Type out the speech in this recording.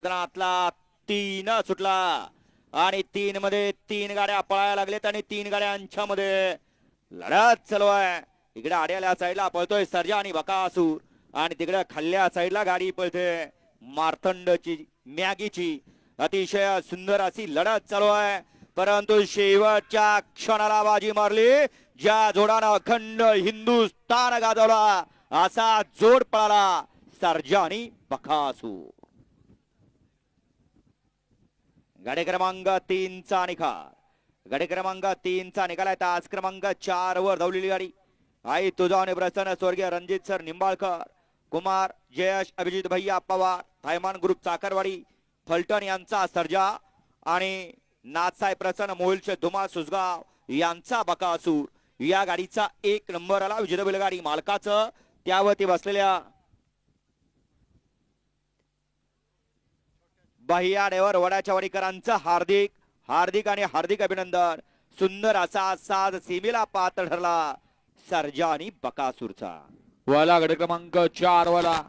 मैदानातला 3 सुटला आणि 3 मध्ये 3 गाड्या पळायला लागलेत आणि 3 गाड्यांच्या मध्ये लढत चालू आहे. इकडे आड्याल्या साईडला पळतोय सर्जा आणि बकासूर आणि तिकडे खाल्ल्या साईडला गाडी पळते मार्तंडची मॅगीची. अतिशय सुंदर अशी लढत चालू आहे, परंतु शेवटच्या क्षणाला बाजी मारली ज्या जोडानं अखंड हिंदुस्थान गाजवला असा जोड पळाला सर्जा आणि बकासूर. गाडी क्रमांक 3 चा निकाल. गाडी क्रमांक 3 चा निकाल आहे. तास क्रमांक 4 वर धावलेली गाडी आई तुझा आणि प्रसन्न स्वर्गीय रणजित सर निंबाळकर, कुमार जयेश अभिजित भैया पवार, थायमान ग्रुप चाकरवाडी फलटण यांचा सर्जा आणि नाथसाहेब प्रसन्न मोहिलचे धुमा सुसगाव यांचा बकासूर. या गाडीचा 1 नंबर आला. विजेता बैलगाडी मालकाचं त्यावरती बसलेल्या बाह्या ड्रायव्हर वडाच्या वाडीकरांचं हार्दिक हार्दिक आणि हार्दिक अभिनंदन. सुंदर असा साज सीमेला पात्र ठरला सर्जा आणि बकासूरचा. वाला गड क्रमांक 4 वाला